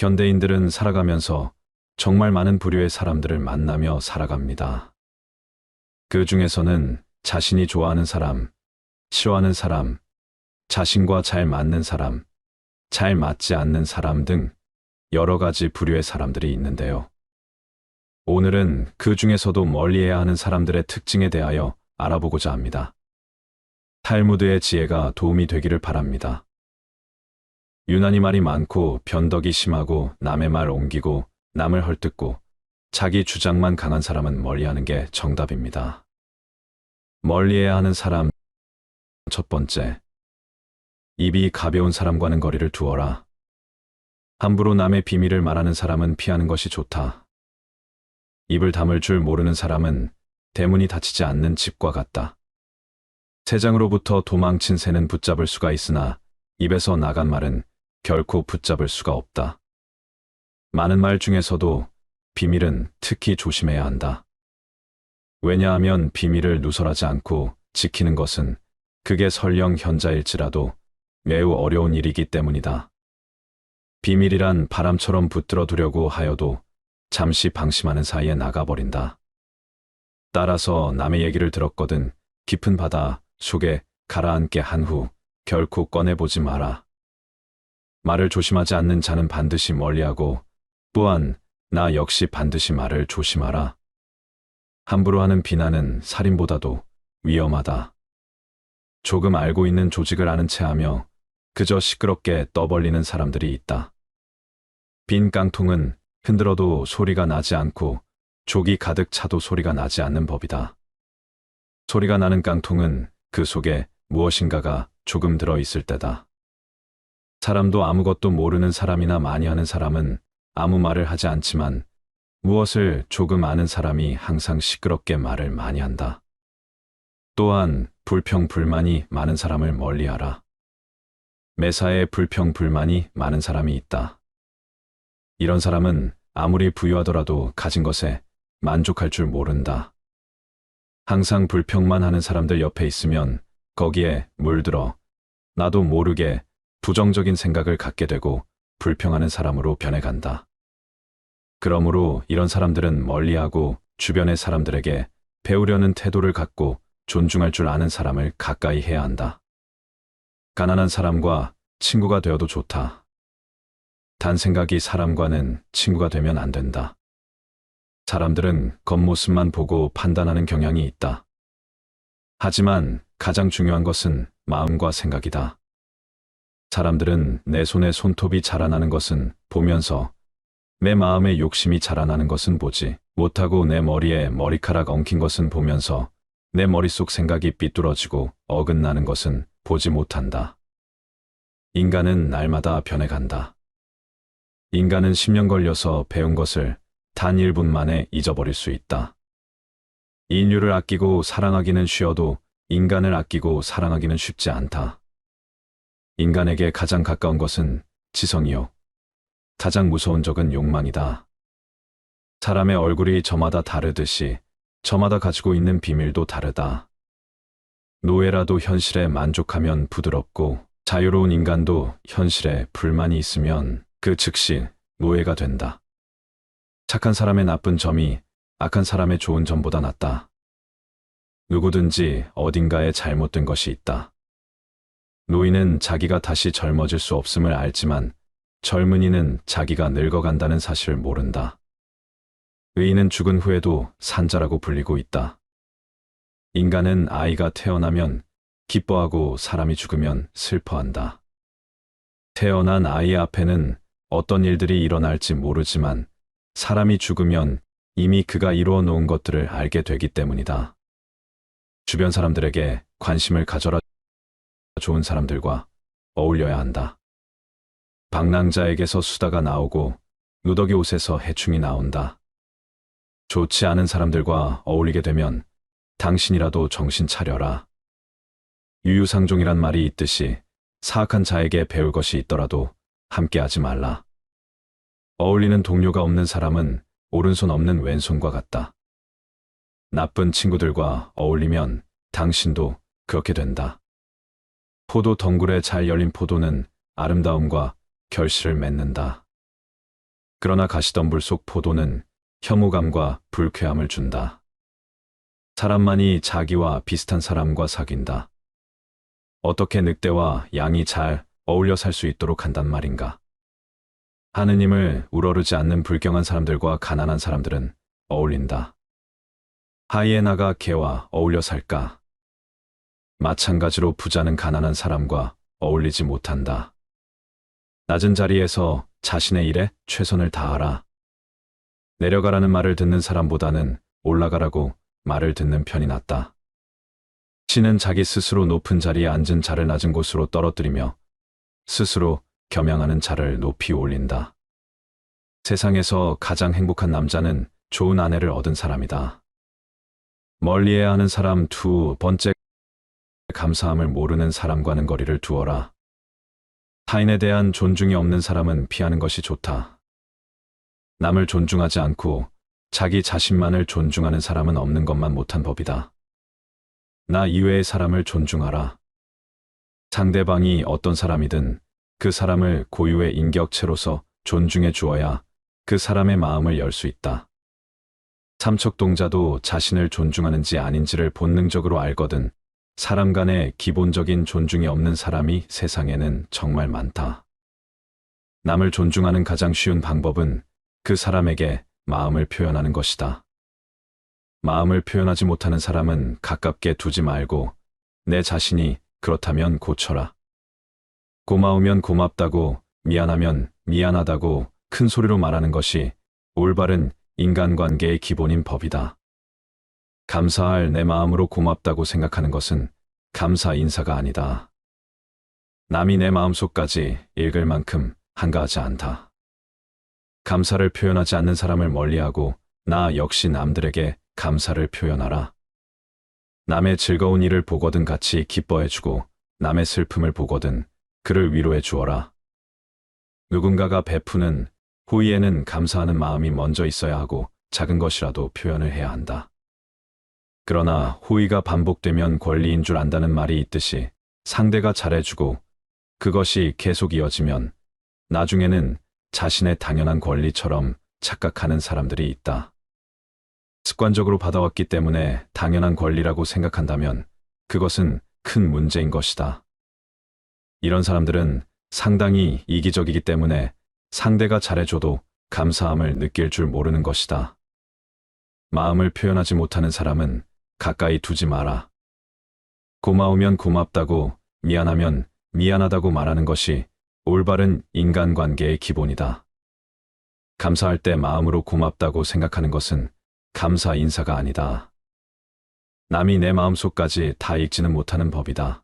현대인들은 살아가면서 정말 많은 부류의 사람들을 만나며 살아갑니다. 그 중에서는 자신이 좋아하는 사람, 싫어하는 사람, 자신과 잘 맞는 사람, 잘 맞지 않는 사람 등 여러 가지 부류의 사람들이 있는데요. 오늘은 그 중에서도 멀리해야 하는 사람들의 특징에 대하여 알아보고자 합니다. 탈무드의 지혜가 도움이 되기를 바랍니다. 유난히 말이 많고 변덕이 심하고 남의 말 옮기고 남을 헐뜯고 자기 주장만 강한 사람은 멀리하는 게 정답입니다. 멀리해야 하는 사람. 첫 번째, 입이 가벼운 사람과는 거리를 두어라. 함부로 남의 비밀을 말하는 사람은 피하는 것이 좋다. 입을 다물 줄 모르는 사람은 대문이 닫히지 않는 집과 같다. 새장으로부터 도망친 새는 붙잡을 수가 있으나 입에서 나간 말은 결코 붙잡을 수가 없다. 많은 말 중에서도 비밀은 특히 조심해야 한다. 왜냐하면 비밀을 누설하지 않고 지키는 것은 그게 설령 현자일지라도 매우 어려운 일이기 때문이다. 비밀이란 바람처럼 붙들어 두려고 하여도 잠시 방심하는 사이에 나가버린다. 따라서 남의 얘기를 들었거든 깊은 바다 속에 가라앉게 한 후 결코 꺼내보지 마라. 말을 조심하지 않는 자는 반드시 멀리하고 또한 나 역시 반드시 말을 조심하라. 함부로 하는 비난은 살인보다도 위험하다. 조금 알고 있는 조직을 아는 체하며 그저 시끄럽게 떠벌리는 사람들이 있다. 빈 깡통은 흔들어도 소리가 나지 않고 족이 가득 차도 소리가 나지 않는 법이다. 소리가 나는 깡통은 그 속에 무엇인가가 조금 들어있을 때다. 사람도 아무것도 모르는 사람이나 많이 하는 사람은 아무 말을 하지 않지만 무엇을 조금 아는 사람이 항상 시끄럽게 말을 많이 한다. 또한 불평불만이 많은 사람을 멀리하라. 매사에 불평불만이 많은 사람이 있다. 이런 사람은 아무리 부유하더라도 가진 것에 만족할 줄 모른다. 항상 불평만 하는 사람들 옆에 있으면 거기에 물들어 나도 모르게 부정적인 생각을 갖게 되고 불평하는 사람으로 변해간다. 그러므로 이런 사람들은 멀리하고 주변의 사람들에게 배우려는 태도를 갖고 존중할 줄 아는 사람을 가까이 해야 한다. 가난한 사람과 친구가 되어도 좋다. 단 생각이 사람과는 친구가 되면 안 된다. 사람들은 겉모습만 보고 판단하는 경향이 있다. 하지만 가장 중요한 것은 마음과 생각이다. 사람들은 내 손에 손톱이 자라나는 것은 보면서 내 마음에 욕심이 자라나는 것은 보지 못하고 내 머리에 머리카락 엉킨 것은 보면서 내 머릿속 생각이 삐뚤어지고 어긋나는 것은 보지 못한다. 인간은 날마다 변해간다. 인간은 10년 걸려서 배운 것을 단 1분 만에 잊어버릴 수 있다. 인류를 아끼고 사랑하기는 쉬워도 인간을 아끼고 사랑하기는 쉽지 않다. 인간에게 가장 가까운 것은 지성이요. 가장 무서운 적은 욕망이다. 사람의 얼굴이 저마다 다르듯이 저마다 가지고 있는 비밀도 다르다. 노예라도 현실에 만족하면 부드럽고 자유로운 인간도 현실에 불만이 있으면 그 즉시 노예가 된다. 착한 사람의 나쁜 점이 악한 사람의 좋은 점보다 낫다. 누구든지 어딘가에 잘못된 것이 있다. 노인은 자기가 다시 젊어질 수 없음을 알지만 젊은이는 자기가 늙어간다는 사실을 모른다. 의인은 죽은 후에도 산자라고 불리고 있다. 인간은 아이가 태어나면 기뻐하고 사람이 죽으면 슬퍼한다. 태어난 아이 앞에는 어떤 일들이 일어날지 모르지만 사람이 죽으면 이미 그가 이루어 놓은 것들을 알게 되기 때문이다. 주변 사람들에게 관심을 가져라. 좋은 사람들과 어울려야 한다. 방랑자에게서 수다가 나오고 누더기 옷에서 해충이 나온다. 좋지 않은 사람들과 어울리게 되면 당신이라도 정신 차려라. 유유상종이란 말이 있듯이 사악한 자에게 배울 것이 있더라도 함께하지 말라. 어울리는 동료가 없는 사람은 오른손 없는 왼손과 같다. 나쁜 친구들과 어울리면 당신도 그렇게 된다. 포도 덩굴에 잘 열린 포도는 아름다움과 결실을 맺는다. 그러나 가시덤불 속 포도는 혐오감과 불쾌함을 준다. 사람만이 자기와 비슷한 사람과 사귄다. 어떻게 늑대와 양이 잘 어울려 살 수 있도록 한단 말인가? 하느님을 우러르지 않는 불경한 사람들과 가난한 사람들은 어울린다. 하이에나가 개와 어울려 살까? 마찬가지로 부자는 가난한 사람과 어울리지 못한다. 낮은 자리에서 자신의 일에 최선을 다하라. 내려가라는 말을 듣는 사람보다는 올라가라고 말을 듣는 편이 낫다. 신은 자기 스스로 높은 자리에 앉은 자를 낮은 곳으로 떨어뜨리며 스스로 겸양하는 자를 높이 올린다. 세상에서 가장 행복한 남자는 좋은 아내를 얻은 사람이다. 멀리해야 하는 사람. 두 번째, 감사함을 모르는 사람과는 거리를 두어라. 타인에 대한 존중이 없는 사람은 피하는 것이 좋다. 남을 존중하지 않고 자기 자신만을 존중하는 사람은 없는 것만 못한 법이다. 나 이외의 사람을 존중하라. 상대방이 어떤 사람이든 그 사람을 고유의 인격체로서 존중해 주어야 그 사람의 마음을 열 수 있다. 삼척동자도 자신을 존중하는지 아닌지를 본능적으로 알거든. 사람 간의 기본적인 존중이 없는 사람이 세상에는 정말 많다. 남을 존중하는 가장 쉬운 방법은 그 사람에게 마음을 표현하는 것이다. 마음을 표현하지 못하는 사람은 가깝게 두지 말고 내 자신이 그렇다면 고쳐라. 고마우면 고맙다고, 미안하면 미안하다고 큰 소리로 말하는 것이 올바른 인간관계의 기본인 법이다. 감사할 내 마음으로 고맙다고 생각하는 것은 감사 인사가 아니다. 남이 내 마음속까지 읽을 만큼 한가하지 않다. 감사를 표현하지 않는 사람을 멀리하고 나 역시 남들에게 감사를 표현하라. 남의 즐거운 일을 보거든 같이 기뻐해주고 남의 슬픔을 보거든 그를 위로해 주어라. 누군가가 베푸는 호의에는 감사하는 마음이 먼저 있어야 하고 작은 것이라도 표현을 해야 한다. 그러나 호의가 반복되면 권리인 줄 안다는 말이 있듯이 상대가 잘해주고 그것이 계속 이어지면 나중에는 자신의 당연한 권리처럼 착각하는 사람들이 있다. 습관적으로 받아왔기 때문에 당연한 권리라고 생각한다면 그것은 큰 문제인 것이다. 이런 사람들은 상당히 이기적이기 때문에 상대가 잘해줘도 감사함을 느낄 줄 모르는 것이다. 마음을 표현하지 못하는 사람은 가까이 두지 마라. 고마우면 고맙다고, 미안하면 미안하다고 말하는 것이 올바른 인간관계의 기본이다. 감사할 때 마음으로 고맙다고 생각하는 것은 감사 인사가 아니다. 남이 내 마음속까지 다 읽지는 못하는 법이다.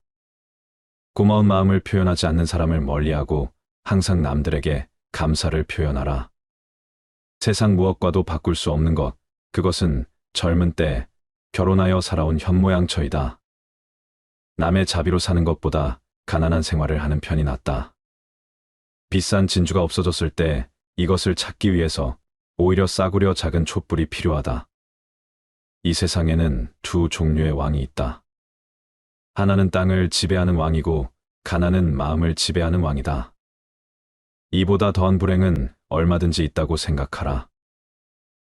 고마운 마음을 표현하지 않는 사람을 멀리하고 항상 남들에게 감사를 표현하라. 세상 무엇과도 바꿀 수 없는 것, 그것은 젊은 때 결혼하여 살아온 현모양처이다. 남의 자비로 사는 것보다 가난한 생활을 하는 편이 낫다. 비싼 진주가 없어졌을 때 이것을 찾기 위해서 오히려 싸구려 작은 촛불이 필요하다. 이 세상에는 두 종류의 왕이 있다. 하나는 땅을 지배하는 왕이고 가난은 마음을 지배하는 왕이다. 이보다 더한 불행은 얼마든지 있다고 생각하라.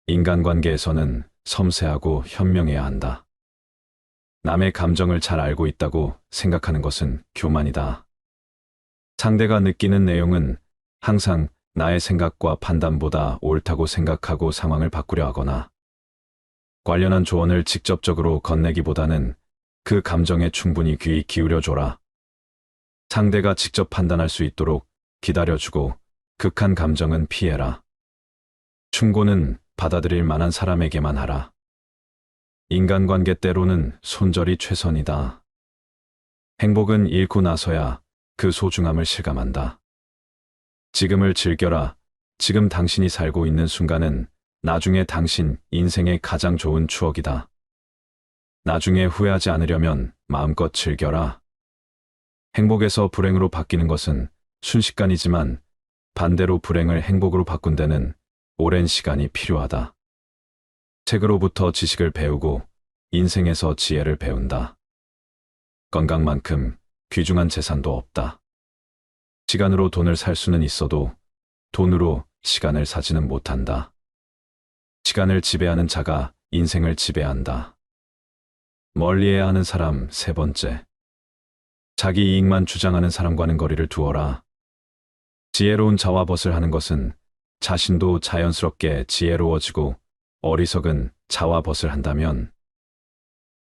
인간관계에서는 섬세하고 현명해야 한다. 남의 감정을 잘 알고 있다고 생각하는 것은 교만이다. 상대가 느끼는 내용은 항상 나의 생각과 판단보다 옳다고 생각하고 상황을 바꾸려 하거나 관련한 조언을 직접적으로 건네기보다는 그 감정에 충분히 귀 기울여줘라. 상대가 직접 판단할 수 있도록 기다려주고 극한 감정은 피해라. 충고는 받아들일 만한 사람에게만 하라. 인간관계 때로는 손절이 최선이다. 행복은 잃고 나서야 그 소중함을 실감한다. 지금을 즐겨라. 지금 당신이 살고 있는 순간은 나중에 당신 인생의 가장 좋은 추억이다. 나중에 후회하지 않으려면 마음껏 즐겨라. 행복에서 불행으로 바뀌는 것은 순식간이지만 반대로 불행을 행복으로 바꾼 데는 오랜 시간이 필요하다. 책으로부터 지식을 배우고 인생에서 지혜를 배운다. 건강만큼 귀중한 재산도 없다. 시간으로 돈을 살 수는 있어도 돈으로 시간을 사지는 못한다. 시간을 지배하는 자가 인생을 지배한다. 멀리해야 하는 사람 세 번째. 자기 이익만 주장하는 사람과는 거리를 두어라. 지혜로운 자와 벗을 하는 것은 자신도 자연스럽게 지혜로워지고 어리석은 자와 벗을 한다면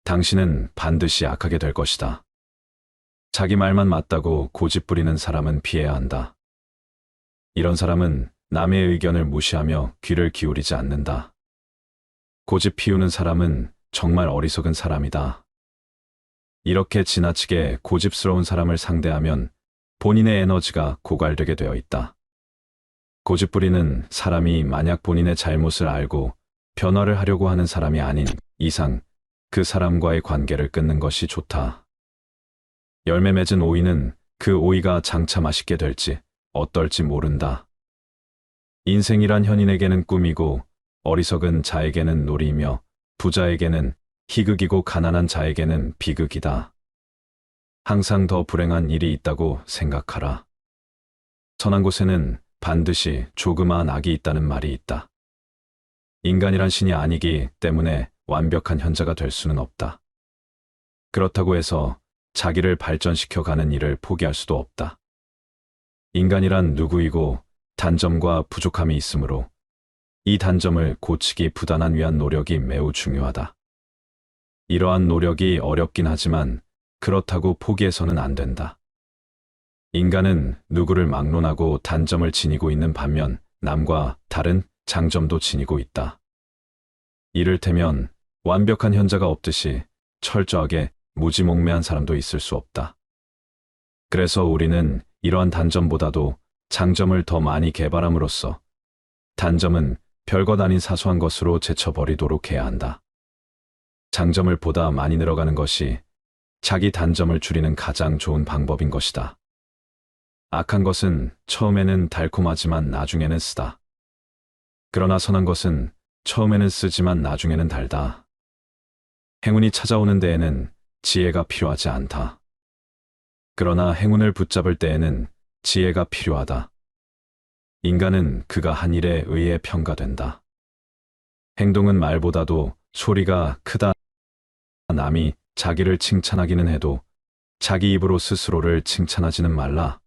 당신은 반드시 악하게 될 것이다. 자기 말만 맞다고 고집 부리는 사람은 피해야 한다. 이런 사람은 남의 의견을 무시하며 귀를 기울이지 않는다. 고집 피우는 사람은 정말 어리석은 사람이다. 이렇게 지나치게 고집스러운 사람을 상대하면 본인의 에너지가 고갈되게 되어 있다. 고집 부리는 사람이 만약 본인의 잘못을 알고 변화를 하려고 하는 사람이 아닌 이상 그 사람과의 관계를 끊는 것이 좋다. 열매 맺은 오이는 그 오이가 장차 맛있게 될지 어떨지 모른다. 인생이란 현인에게는 꿈이고 어리석은 자에게는 놀이며 부자에게는 희극이고 가난한 자에게는 비극이다. 항상 더 불행한 일이 있다고 생각하라. 선한 곳에는 반드시 조그마한 악이 있다는 말이 있다. 인간이란 신이 아니기 때문에 완벽한 현자가 될 수는 없다. 그렇다고 해서 자기를 발전시켜 가는 일을 포기할 수도 없다. 인간이란 누구이고 단점과 부족함이 있으므로 이 단점을 고치기 부단한 위한 노력이 매우 중요하다. 이러한 노력이 어렵긴 하지만 그렇다고 포기해서는 안 된다. 인간은 누구를 막론하고 단점을 지니고 있는 반면 남과 다른 장점도 지니고 있다. 이를테면 완벽한 현자가 없듯이 철저하게 무지몽매한 사람도 있을 수 없다. 그래서 우리는 이러한 단점보다도 장점을 더 많이 개발함으로써 단점은 별것 아닌 사소한 것으로 제쳐버리도록 해야 한다. 장점을 보다 많이 늘어가는 것이 자기 단점을 줄이는 가장 좋은 방법인 것이다. 악한 것은 처음에는 달콤하지만 나중에는 쓰다. 그러나 선한 것은 처음에는 쓰지만 나중에는 달다. 행운이 찾아오는 데에는 지혜가 필요하지 않다. 그러나 행운을 붙잡을 때에는 지혜가 필요하다. 인간은 그가 한 일에 의해 평가된다. 행동은 말보다도 소리가 크다. 남이 자기를 칭찬하기는 해도 자기 입으로 스스로를 칭찬하지는 말라.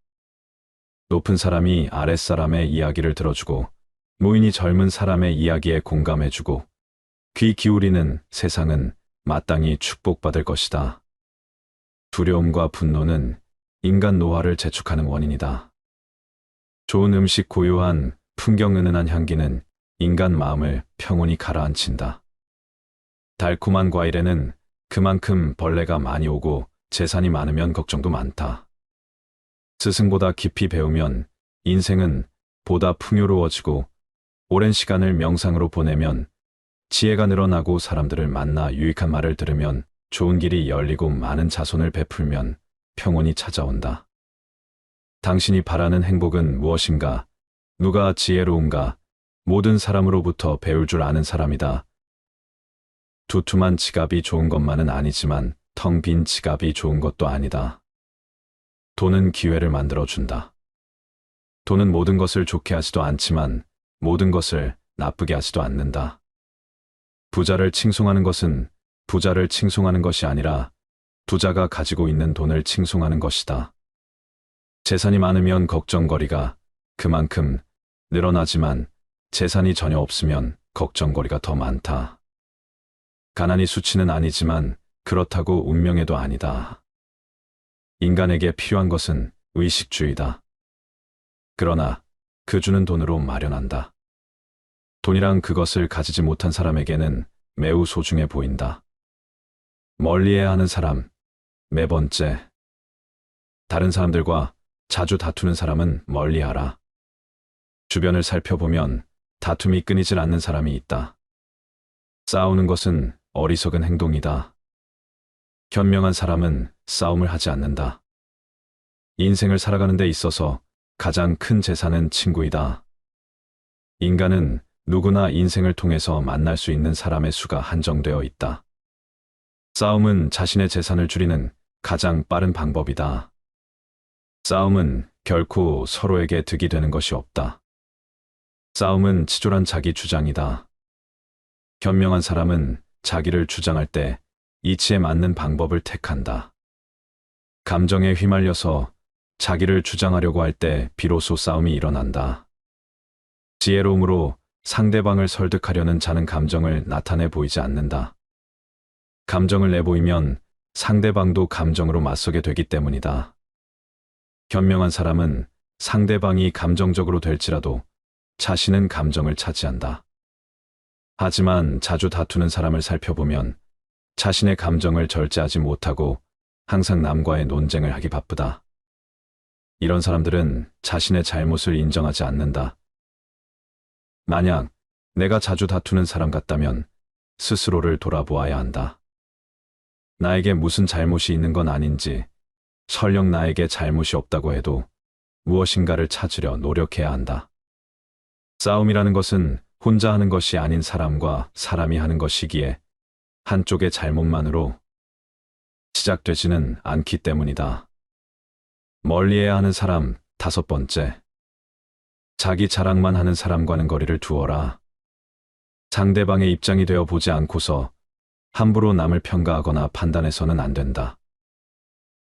높은 사람이 아랫사람의 이야기를 들어주고 무인이 젊은 사람의 이야기에 공감해주고 귀 기울이는 세상은 마땅히 축복받을 것이다. 두려움과 분노는 인간 노화를 재촉하는 원인이다. 좋은 음식 고요한 풍경 은은한 향기는 인간 마음을 평온히 가라앉힌다. 달콤한 과일에는 그만큼 벌레가 많이 오고 재산이 많으면 걱정도 많다. 스승보다 깊이 배우면 인생은 보다 풍요로워지고 오랜 시간을 명상으로 보내면 지혜가 늘어나고 사람들을 만나 유익한 말을 들으면 좋은 길이 열리고 많은 자손을 베풀면 평온이 찾아온다. 당신이 바라는 행복은 무엇인가? 누가 지혜로운가? 모든 사람으로부터 배울 줄 아는 사람이다. 두툼한 지갑이 좋은 것만은 아니지만 텅 빈 지갑이 좋은 것도 아니다. 돈은 기회를 만들어준다. 돈은 모든 것을 좋게 하지도 않지만 모든 것을 나쁘게 하지도 않는다. 부자를 칭송하는 것은 부자를 칭송하는 것이 아니라 부자가 가지고 있는 돈을 칭송하는 것이다. 재산이 많으면 걱정거리가 그만큼 늘어나지만 재산이 전혀 없으면 걱정거리가 더 많다. 가난이 수치는 아니지만 그렇다고 운명에도 아니다. 인간에게 필요한 것은 의식주의다. 그러나 그 주는 돈으로 마련한다. 돈이랑 그것을 가지지 못한 사람에게는 매우 소중해 보인다. 멀리해야 하는 사람, 네 번째. 다른 사람들과 자주 다투는 사람은 멀리하라. 주변을 살펴보면 다툼이 끊이질 않는 사람이 있다. 싸우는 것은 어리석은 행동이다. 현명한 사람은 싸움을 하지 않는다. 인생을 살아가는 데 있어서 가장 큰 재산은 친구이다. 인간은 누구나 인생을 통해서 만날 수 있는 사람의 수가 한정되어 있다. 싸움은 자신의 재산을 줄이는 가장 빠른 방법이다. 싸움은 결코 서로에게 득이 되는 것이 없다. 싸움은 치졸한 자기 주장이다. 현명한 사람은 자기를 주장할 때 이치에 맞는 방법을 택한다. 감정에 휘말려서 자기를 주장하려고 할 때 비로소 싸움이 일어난다. 지혜로움으로 상대방을 설득하려는 자는 감정을 나타내 보이지 않는다. 감정을 내보이면 상대방도 감정으로 맞서게 되기 때문이다. 현명한 사람은 상대방이 감정적으로 될지라도 자신은 감정을 차지한다. 하지만 자주 다투는 사람을 살펴보면 자신의 감정을 절제하지 못하고 항상 남과의 논쟁을 하기 바쁘다. 이런 사람들은 자신의 잘못을 인정하지 않는다. 만약 내가 자주 다투는 사람 같다면 스스로를 돌아보아야 한다. 나에게 무슨 잘못이 있는 건 아닌지, 설령 나에게 잘못이 없다고 해도 무엇인가를 찾으려 노력해야 한다. 싸움이라는 것은 혼자 하는 것이 아닌 사람과 사람이 하는 것이기에 한쪽의 잘못만으로 시작되지는 않기 때문이다. 멀리해야 하는 사람 5번째. 자기 자랑만 하는 사람과는 거리를 두어라. 상대방의 입장이 되어 보지 않고서 함부로 남을 평가하거나 판단해서는 안 된다.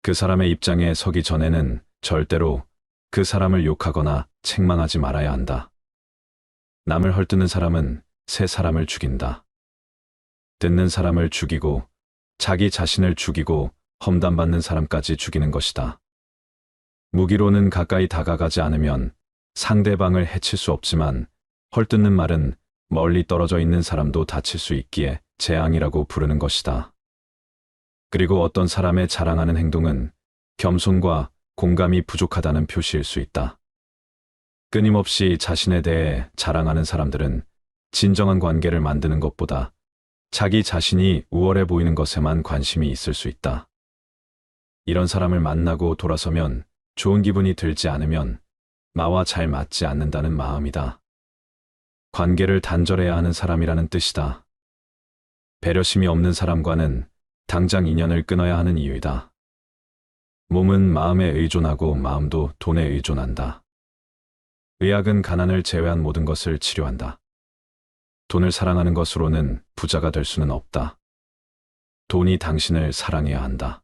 그 사람의 입장에 서기 전에는 절대로 그 사람을 욕하거나 책망하지 말아야 한다. 남을 헐뜯는 사람은 새 사람을 죽인다. 듣는 사람을 죽이고 자기 자신을 죽이고 험담받는 사람까지 죽이는 것이다. 무기로는 가까이 다가가지 않으면 상대방을 해칠 수 없지만 헐뜯는 말은 멀리 떨어져 있는 사람도 다칠 수 있기에 재앙이라고 부르는 것이다. 그리고 어떤 사람의 자랑하는 행동은 겸손과 공감이 부족하다는 표시일 수 있다. 끊임없이 자신에 대해 자랑하는 사람들은 진정한 관계를 만드는 것보다 자기 자신이 우월해 보이는 것에만 관심이 있을 수 있다. 이런 사람을 만나고 돌아서면 좋은 기분이 들지 않으면 나와 잘 맞지 않는다는 마음이다. 관계를 단절해야 하는 사람이라는 뜻이다. 배려심이 없는 사람과는 당장 인연을 끊어야 하는 이유이다. 몸은 마음에 의존하고 마음도 돈에 의존한다. 의학은 가난을 제외한 모든 것을 치료한다. 돈을 사랑하는 것으로는 부자가 될 수는 없다. 돈이 당신을 사랑해야 한다.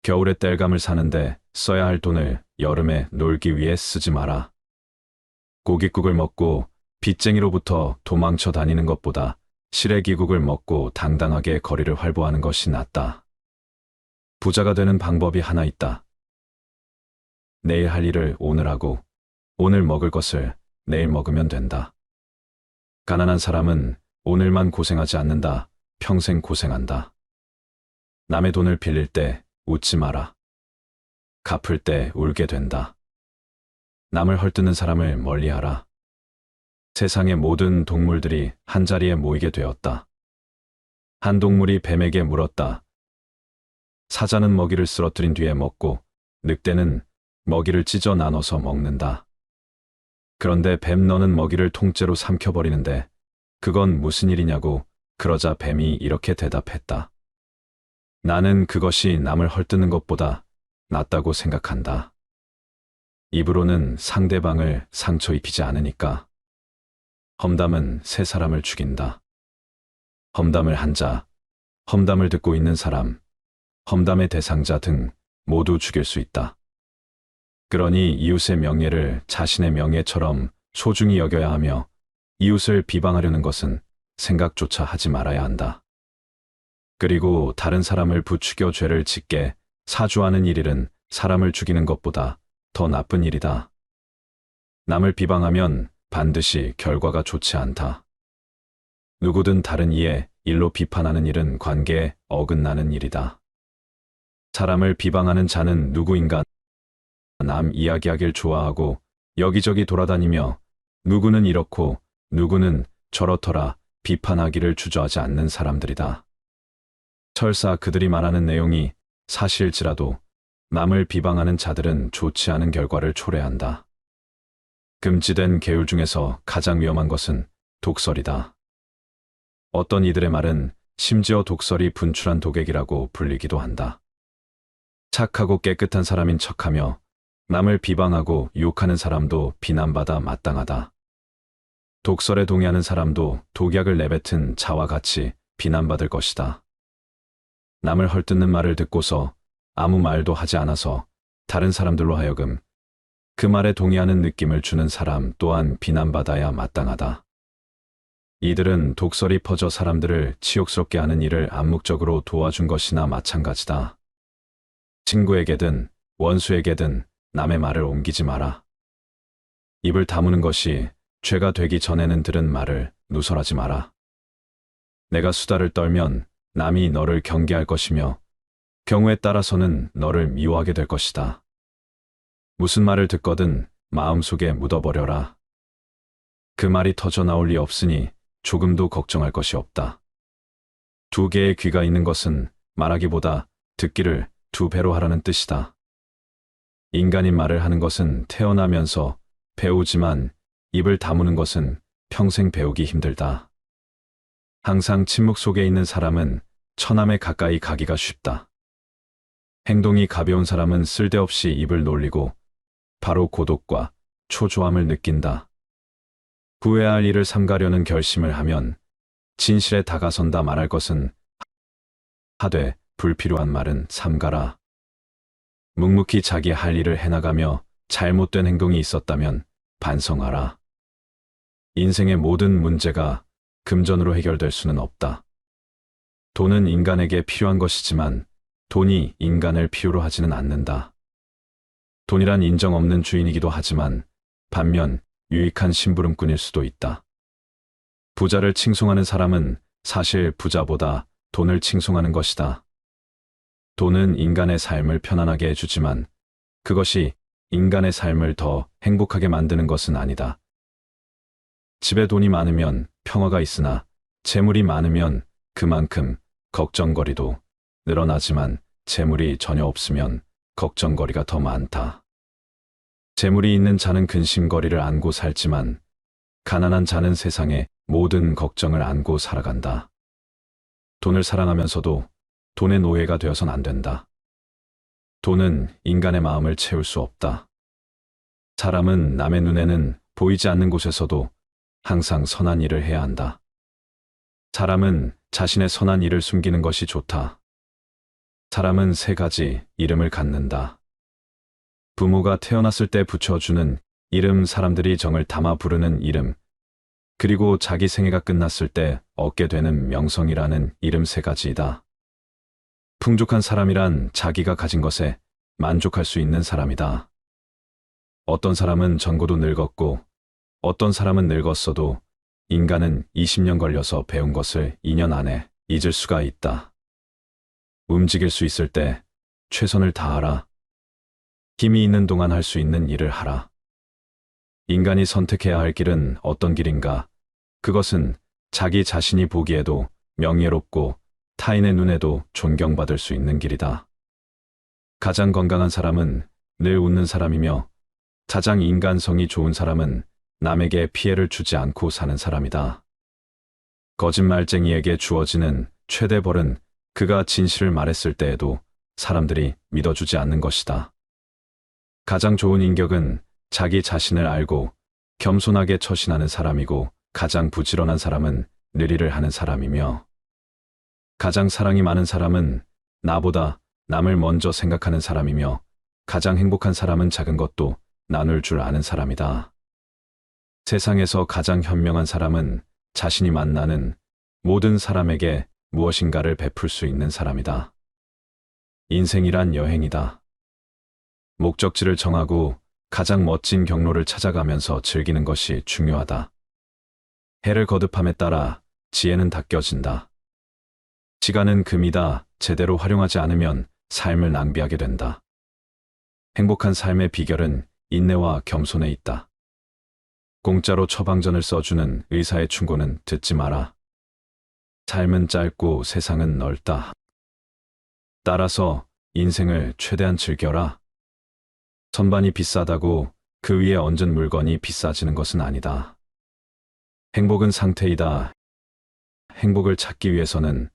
겨울에 땔감을 사는데 써야 할 돈을 여름에 놀기 위해 쓰지 마라. 고깃국을 먹고 빚쟁이로부터 도망쳐 다니는 것보다 시래기국을 먹고 당당하게 거리를 활보하는 것이 낫다. 부자가 되는 방법이 하나 있다. 내일 할 일을 오늘 하고 오늘 먹을 것을 내일 먹으면 된다. 가난한 사람은 오늘만 고생하지 않는다. 평생 고생한다. 남의 돈을 빌릴 때 웃지 마라. 갚을 때 울게 된다. 남을 헐뜯는 사람을 멀리하라. 세상의 모든 동물들이 한자리에 모이게 되었다. 한 동물이 뱀에게 물었다. 사자는 먹이를 쓰러뜨린 뒤에 먹고 늑대는 먹이를 찢어 나눠서 먹는다. 그런데 뱀 너는 먹이를 통째로 삼켜버리는데 그건 무슨 일이냐고. 그러자 뱀이 이렇게 대답했다. 나는 그것이 남을 헐뜯는 것보다 낫다고 생각한다. 입으로는 상대방을 상처 입히지 않으니까. 험담은 새 사람을 죽인다. 험담을 한 자, 험담을 듣고 있는 사람, 험담의 대상자 등 모두 죽일 수 있다. 그러니 이웃의 명예를 자신의 명예처럼 소중히 여겨야 하며 이웃을 비방하려는 것은 생각조차 하지 말아야 한다. 그리고 다른 사람을 부추겨 죄를 짓게 사주하는 일은 사람을 죽이는 것보다 더 나쁜 일이다. 남을 비방하면 반드시 결과가 좋지 않다. 누구든 다른 이의 일로 비판하는 일은 관계에 어긋나는 일이다. 사람을 비방하는 자는 누구인가? 남 이야기하길 좋아하고 여기저기 돌아다니며 누구는 이렇고 누구는 저렇더라 비판하기를 주저하지 않는 사람들이다. 설사 그들이 말하는 내용이 사실일지라도 남을 비방하는 자들은 좋지 않은 결과를 초래한다. 금지된 계율 중에서 가장 위험한 것은 독설이다. 어떤 이들의 말은 심지어 독설이 분출한 독액이라고 불리기도 한다. 착하고 깨끗한 사람인 척하며 남을 비방하고 욕하는 사람도 비난받아 마땅하다. 독설에 동의하는 사람도 독약을 내뱉은 자와 같이 비난받을 것이다. 남을 헐뜯는 말을 듣고서 아무 말도 하지 않아서 다른 사람들로 하여금 그 말에 동의하는 느낌을 주는 사람 또한 비난받아야 마땅하다. 이들은 독설이 퍼져 사람들을 치욕스럽게 하는 일을 암묵적으로 도와준 것이나 마찬가지다. 친구에게든 원수에게든 남의 말을 옮기지 마라. 입을 다무는 것이 죄가 되기 전에는 들은 말을 누설하지 마라. 내가 수다를 떨면 남이 너를 경계할 것이며 경우에 따라서는 너를 미워하게 될 것이다. 무슨 말을 듣거든 마음속에 묻어버려라. 그 말이 터져 나올 리 없으니 조금도 걱정할 것이 없다. 두 개의 귀가 있는 것은 말하기보다 듣기를 두 배로 하라는 뜻이다. 인간이 말을 하는 것은 태어나면서 배우지만 입을 다무는 것은 평생 배우기 힘들다. 항상 침묵 속에 있는 사람은 처남에 가까이 가기가 쉽다. 행동이 가벼운 사람은 쓸데없이 입을 놀리고 바로 고독과 초조함을 느낀다. 후회할 일을 삼가려는 결심을 하면 진실에 다가선다 말할 것은 하되 불필요한 말은 삼가라. 묵묵히 자기 할 일을 해나가며 잘못된 행동이 있었다면 반성하라. 인생의 모든 문제가 금전으로 해결될 수는 없다. 돈은 인간에게 필요한 것이지만 돈이 인간을 필요로 하지는 않는다. 돈이란 인정 없는 주인이기도 하지만 반면 유익한 심부름꾼일 수도 있다. 부자를 칭송하는 사람은 사실 부자보다 돈을 칭송하는 것이다. 돈은 인간의 삶을 편안하게 해주지만 그것이 인간의 삶을 더 행복하게 만드는 것은 아니다. 집에 돈이 많으면 평화가 있으나 재물이 많으면 그만큼 걱정거리도 늘어나지만 재물이 전혀 없으면 걱정거리가 더 많다. 재물이 있는 자는 근심거리를 안고 살지만 가난한 자는 세상의 모든 걱정을 안고 살아간다. 돈을 사랑하면서도 돈의 노예가 되어선 안 된다. 돈은 인간의 마음을 채울 수 없다. 사람은 남의 눈에는 보이지 않는 곳에서도 항상 선한 일을 해야 한다. 사람은 자신의 선한 일을 숨기는 것이 좋다. 사람은 세 가지 이름을 갖는다. 부모가 태어났을 때 붙여주는 이름, 사람들이 정을 담아 부르는 이름, 그리고 자기 생애가 끝났을 때 얻게 되는 명성이라는 이름 세 가지이다. 풍족한 사람이란 자기가 가진 것에 만족할 수 있는 사람이다. 어떤 사람은 전고도 늙었고 어떤 사람은 늙었어도 인간은 20년 걸려서 배운 것을 2년 안에 잊을 수가 있다. 움직일 수 있을 때 최선을 다하라. 힘이 있는 동안 할 수 있는 일을 하라. 인간이 선택해야 할 길은 어떤 길인가? 그것은 자기 자신이 보기에도 명예롭고 타인의 눈에도 존경받을 수 있는 길이다. 가장 건강한 사람은 늘 웃는 사람이며 가장 인간성이 좋은 사람은 남에게 피해를 주지 않고 사는 사람이다. 거짓말쟁이에게 주어지는 최대 벌은 그가 진실을 말했을 때에도 사람들이 믿어주지 않는 것이다. 가장 좋은 인격은 자기 자신을 알고 겸손하게 처신하는 사람이고 가장 부지런한 사람은 늘 일을 하는 사람이며 가장 사랑이 많은 사람은 나보다 남을 먼저 생각하는 사람이며 가장 행복한 사람은 작은 것도 나눌 줄 아는 사람이다. 세상에서 가장 현명한 사람은 자신이 만나는 모든 사람에게 무엇인가를 베풀 수 있는 사람이다. 인생이란 여행이다. 목적지를 정하고 가장 멋진 경로를 찾아가면서 즐기는 것이 중요하다. 해를 거듭함에 따라 지혜는 닦여진다. 시간은 금이다. 제대로 활용하지 않으면 삶을 낭비하게 된다. 행복한 삶의 비결은 인내와 겸손에 있다. 공짜로 처방전을 써주는 의사의 충고는 듣지 마라. 삶은 짧고 세상은 넓다. 따라서 인생을 최대한 즐겨라. 선반이 비싸다고 그 위에 얹은 물건이 비싸지는 것은 아니다. 행복은 상태이다. 행복을 찾기 위해서는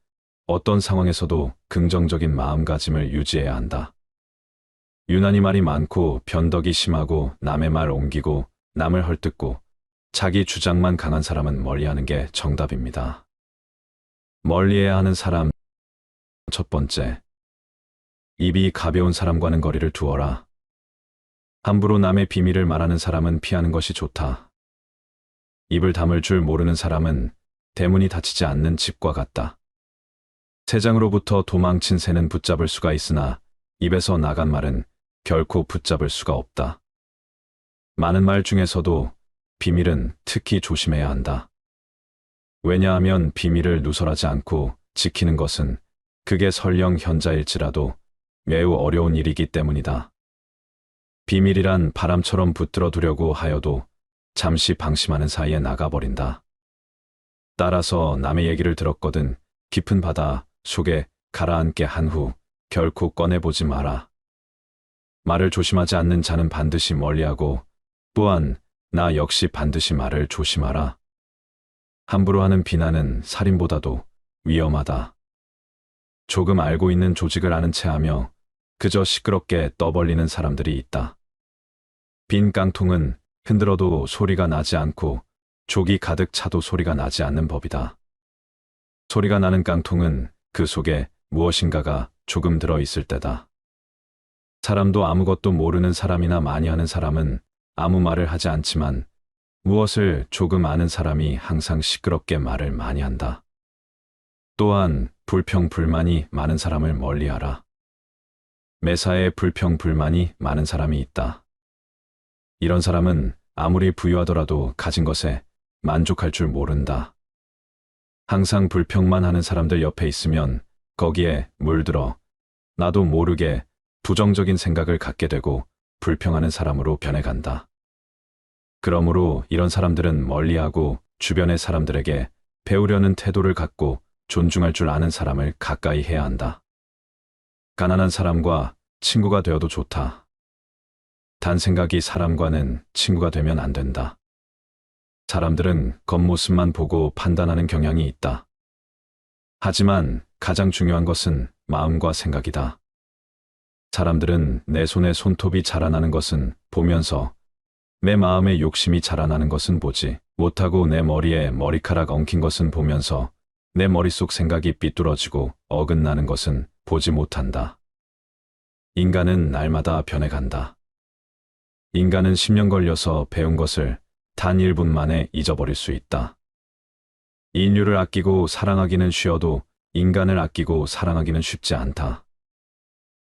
어떤 상황에서도 긍정적인 마음가짐을 유지해야 한다. 유난히 말이 많고 변덕이 심하고 남의 말 옮기고 남을 헐뜯고 자기 주장만 강한 사람은 멀리하는 게 정답입니다. 멀리해야 하는 사람. 첫 번째, 입이 가벼운 사람과는 거리를 두어라. 함부로 남의 비밀을 말하는 사람은 피하는 것이 좋다. 입을 다물 줄 모르는 사람은 대문이 닫히지 않는 집과 같다. 새장으로부터 도망친 새는 붙잡을 수가 있으나 입에서 나간 말은 결코 붙잡을 수가 없다. 많은 말 중에서도 비밀은 특히 조심해야 한다. 왜냐하면 비밀을 누설하지 않고 지키는 것은 그게 설령 현자일지라도 매우 어려운 일이기 때문이다. 비밀이란 바람처럼 붙들어 두려고 하여도 잠시 방심하는 사이에 나가버린다. 따라서 남의 얘기를 들었거든 깊은 바다 속에 가라앉게 한 후 결코 꺼내보지 마라. 말을 조심하지 않는 자는 반드시 멀리하고 또한 나 역시 반드시 말을 조심하라. 함부로 하는 비난은 살인보다도 위험하다. 조금 알고 있는 조직을 아는 체하며 그저 시끄럽게 떠벌리는 사람들이 있다. 빈 깡통은 흔들어도 소리가 나지 않고 족이 가득 차도 소리가 나지 않는 법이다. 소리가 나는 깡통은 그 속에 무엇인가가 조금 들어있을 때다. 사람도 아무것도 모르는 사람이나 많이 하는 사람은 아무 말을 하지 않지만 무엇을 조금 아는 사람이 항상 시끄럽게 말을 많이 한다. 또한 불평불만이 많은 사람을 멀리하라. 매사에 불평불만이 많은 사람이 있다. 이런 사람은 아무리 부유하더라도 가진 것에 만족할 줄 모른다. 항상 불평만 하는 사람들 옆에 있으면 거기에 물들어 나도 모르게 부정적인 생각을 갖게 되고 불평하는 사람으로 변해간다. 그러므로 이런 사람들은 멀리하고 주변의 사람들에게 배우려는 태도를 갖고 존중할 줄 아는 사람을 가까이 해야 한다. 가난한 사람과 친구가 되어도 좋다. 단 생각이 사람과는 친구가 되면 안 된다. 사람들은 겉모습만 보고 판단하는 경향이 있다. 하지만 가장 중요한 것은 마음과 생각이다. 사람들은 내 손에 손톱이 자라나는 것은 보면서 내 마음에 욕심이 자라나는 것은 보지 못하고 내 머리에 머리카락 엉킨 것은 보면서 내 머릿속 생각이 삐뚤어지고 어긋나는 것은 보지 못한다. 인간은 날마다 변해간다. 인간은 10년 걸려서 배운 것을 단 1분 만에 잊어버릴 수 있다. 인류를 아끼고 사랑하기는 쉬워도 인간을 아끼고 사랑하기는 쉽지 않다.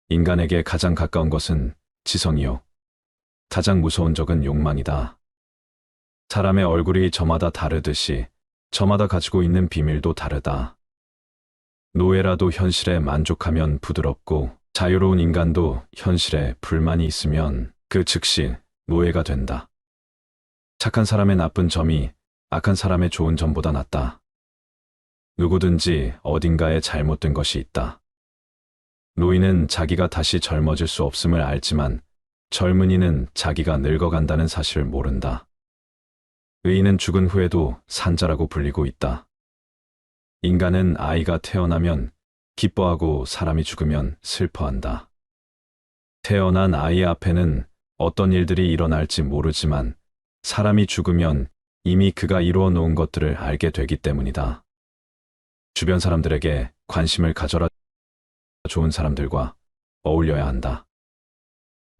인간에게 가장 가까운 것은 지성이요. 가장 무서운 적은 욕망이다. 사람의 얼굴이 저마다 다르듯이 저마다 가지고 있는 비밀도 다르다. 노예라도 현실에 만족하면 부드럽고 자유로운 인간도 현실에 불만이 있으면 그 즉시 노예가 된다. 착한 사람의 나쁜 점이 악한 사람의 좋은 점보다 낫다. 누구든지 어딘가에 잘못된 것이 있다. 노인은 자기가 다시 젊어질 수 없음을 알지만 젊은이는 자기가 늙어간다는 사실을 모른다. 의인은 죽은 후에도 산자라고 불리고 있다. 인간은 아이가 태어나면 기뻐하고 사람이 죽으면 슬퍼한다. 태어난 아이 앞에는 어떤 일들이 일어날지 모르지만 사람이 죽으면 이미 그가 이루어 놓은 것들을 알게 되기 때문이다. 주변 사람들에게 관심을 가져라. 좋은 사람들과 어울려야 한다.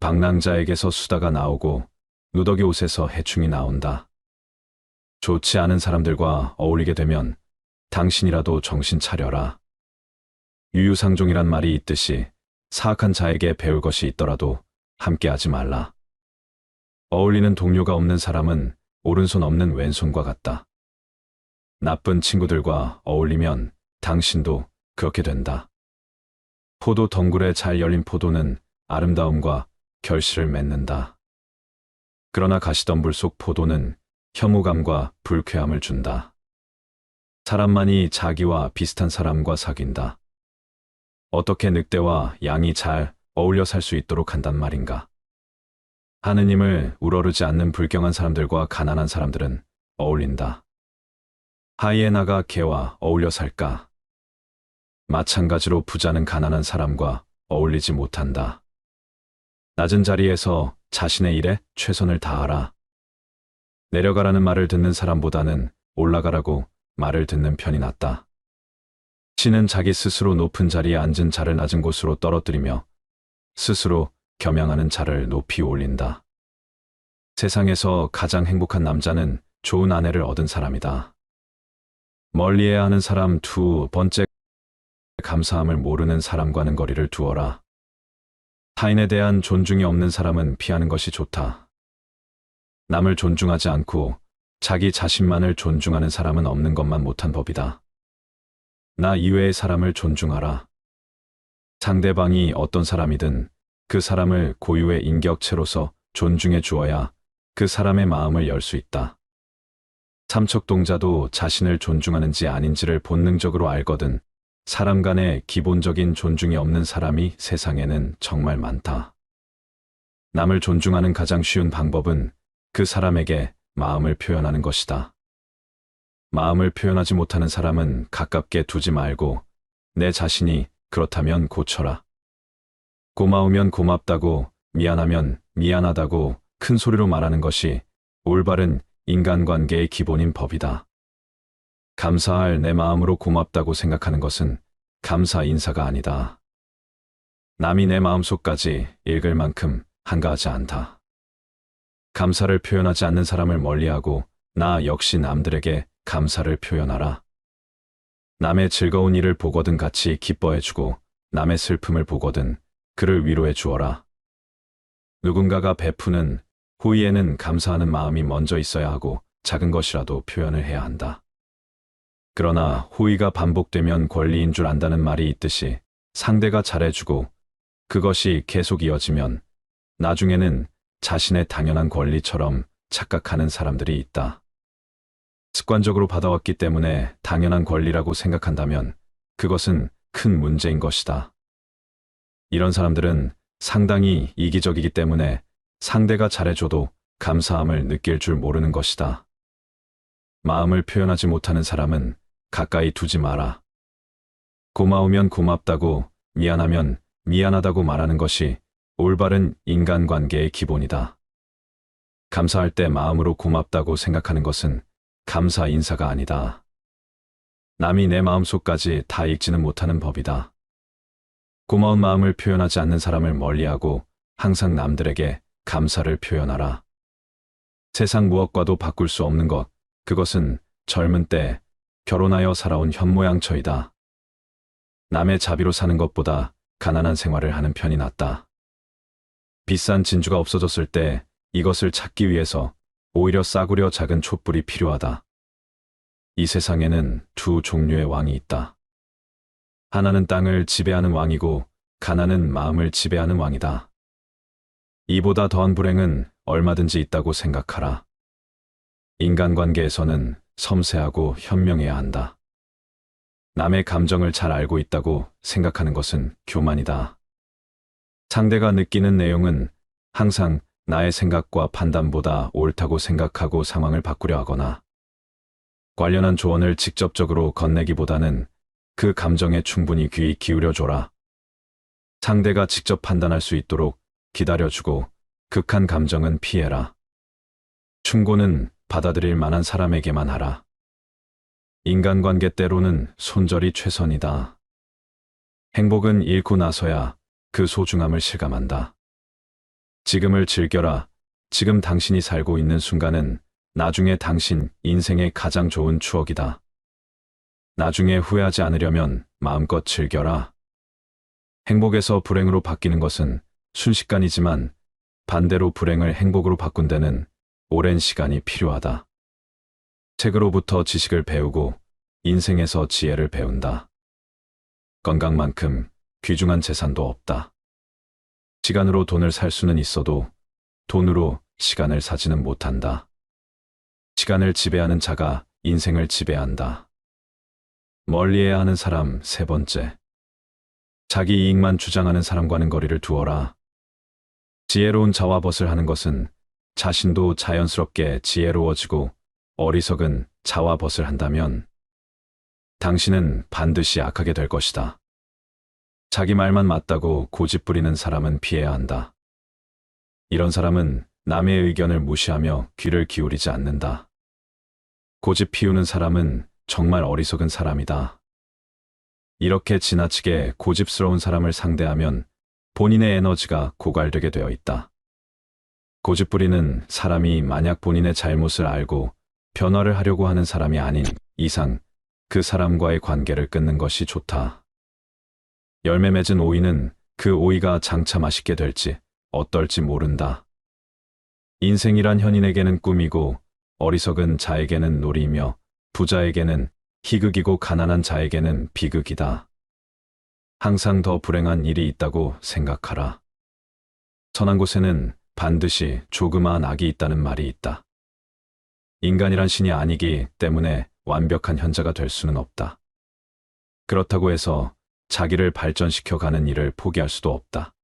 방랑자에게서 수다가 나오고 누더기 옷에서 해충이 나온다. 좋지 않은 사람들과 어울리게 되면 당신이라도 정신 차려라. 유유상종이란 말이 있듯이 사악한 자에게 배울 것이 있더라도 함께하지 말라. 어울리는 동료가 없는 사람은 오른손 없는 왼손과 같다. 나쁜 친구들과 어울리면 당신도 그렇게 된다. 포도 덩굴에 잘 열린 포도는 아름다움과 결실을 맺는다. 그러나 가시덤불 속 포도는 혐오감과 불쾌함을 준다. 사람만이 자기와 비슷한 사람과 사귄다. 어떻게 늑대와 양이 잘 어울려 살 수 있도록 한단 말인가? 하느님을 우러르지 않는 불경한 사람들과 가난한 사람들은 어울린다. 하이에나가 개와 어울려 살까? 마찬가지로 부자는 가난한 사람과 어울리지 못한다. 낮은 자리에서 자신의 일에 최선을 다하라. 내려가라는 말을 듣는 사람보다는 올라가라고 말을 듣는 편이 낫다. 신은 자기 스스로 높은 자리에 앉은 자를 낮은 곳으로 떨어뜨리며 스스로 겸양하는 자를 높이 올린다. 세상에서 가장 행복한 남자는 좋은 아내를 얻은 사람이다. 멀리해야 하는 사람. 두 번째, 감사함을 모르는 사람과는 거리를 두어라. 타인에 대한 존중이 없는 사람은 피하는 것이 좋다. 남을 존중하지 않고 자기 자신만을 존중하는 사람은 없는 것만 못한 법이다. 나 이외의 사람을 존중하라. 상대방이 어떤 사람이든 그 사람을 고유의 인격체로서 존중해 주어야 그 사람의 마음을 열 수 있다. 삼척동자도 자신을 존중하는지 아닌지를 본능적으로 알거든. 사람 간의 기본적인 존중이 없는 사람이 세상에는 정말 많다. 남을 존중하는 가장 쉬운 방법은 그 사람에게 마음을 표현하는 것이다. 마음을 표현하지 못하는 사람은 가깝게 두지 말고 내 자신이 그렇다면 고쳐라. 고마우면 고맙다고, 미안하면 미안하다고 큰 소리로 말하는 것이 올바른 인간관계의 기본인 법이다. 감사할 내 마음으로 고맙다고 생각하는 것은 감사 인사가 아니다. 남이 내 마음속까지 읽을 만큼 한가하지 않다. 감사를 표현하지 않는 사람을 멀리하고 나 역시 남들에게 감사를 표현하라. 남의 즐거운 일을 보거든 같이 기뻐해주고 남의 슬픔을 보거든 그를 위로해 주어라. 누군가가 베푸는 호의에는 감사하는 마음이 먼저 있어야 하고 작은 것이라도 표현을 해야 한다. 그러나 호의가 반복되면 권리인 줄 안다는 말이 있듯이 상대가 잘해주고 그것이 계속 이어지면 나중에는 자신의 당연한 권리처럼 착각하는 사람들이 있다. 습관적으로 받아왔기 때문에 당연한 권리라고 생각한다면 그것은 큰 문제인 것이다. 이런 사람들은 상당히 이기적이기 때문에 상대가 잘해줘도 감사함을 느낄 줄 모르는 것이다. 마음을 표현하지 못하는 사람은 가까이 두지 마라. 고마우면 고맙다고, 미안하면 미안하다고 말하는 것이 올바른 인간관계의 기본이다. 감사할 때 마음으로 고맙다고 생각하는 것은 감사 인사가 아니다. 남이 내 마음속까지 다 읽지는 못하는 법이다. 고마운 마음을 표현하지 않는 사람을 멀리하고 항상 남들에게 감사를 표현하라. 세상 무엇과도 바꿀 수 없는 것, 그것은 젊은 때 결혼하여 살아온 현모양처이다. 남의 자비로 사는 것보다 가난한 생활을 하는 편이 낫다. 비싼 진주가 없어졌을 때 이것을 찾기 위해서 오히려 싸구려 작은 촛불이 필요하다. 이 세상에는 두 종류의 왕이 있다. 하나는 땅을 지배하는 왕이고 가난은 마음을 지배하는 왕이다. 이보다 더한 불행은 얼마든지 있다고 생각하라. 인간관계에서는 섬세하고 현명해야 한다. 남의 감정을 잘 알고 있다고 생각하는 것은 교만이다. 상대가 느끼는 내용은 항상 나의 생각과 판단보다 옳다고 생각하고 상황을 바꾸려 하거나 관련한 조언을 직접적으로 건네기보다는 그 감정에 충분히 귀 기울여줘라. 상대가 직접 판단할 수 있도록 기다려주고 극한 감정은 피해라. 충고는 받아들일 만한 사람에게만 하라. 인간관계 때로는 손절이 최선이다. 행복은 잃고 나서야 그 소중함을 실감한다. 지금을 즐겨라. 지금 당신이 살고 있는 순간은 나중에 당신 인생의 가장 좋은 추억이다. 나중에 후회하지 않으려면 마음껏 즐겨라. 행복에서 불행으로 바뀌는 것은 순식간이지만 반대로 불행을 행복으로 바꾼 데는 오랜 시간이 필요하다. 책으로부터 지식을 배우고 인생에서 지혜를 배운다. 건강만큼 귀중한 재산도 없다. 시간으로 돈을 살 수는 있어도 돈으로 시간을 사지는 못한다. 시간을 지배하는 자가 인생을 지배한다. 멀리해야 하는 사람. 세 번째, 자기 이익만 주장하는 사람과는 거리를 두어라. 지혜로운 자와 벗을 하는 것은 자신도 자연스럽게 지혜로워지고 어리석은 자와 벗을 한다면 당신은 반드시 악하게 될 것이다. 자기 말만 맞다고 고집 부리는 사람은 피해야 한다. 이런 사람은 남의 의견을 무시하며 귀를 기울이지 않는다. 고집 피우는 사람은 정말 어리석은 사람이다. 이렇게 지나치게 고집스러운 사람을 상대하면 본인의 에너지가 고갈되게 되어 있다. 고집부리는 사람이 만약 본인의 잘못을 알고 변화를 하려고 하는 사람이 아닌 이상 그 사람과의 관계를 끊는 것이 좋다. 열매 맺은 오이는 그 오이가 장차 맛있게 될지 어떨지 모른다. 인생이란 현인에게는 꿈이고 어리석은 자에게는 놀이며 부자에게는 희극이고 가난한 자에게는 비극이다. 항상 더 불행한 일이 있다고 생각하라. 선한 곳에는 반드시 조그마한 악이 있다는 말이 있다. 인간이란 신이 아니기 때문에 완벽한 현자가 될 수는 없다. 그렇다고 해서 자기를 발전시켜 가는 일을 포기할 수도 없다.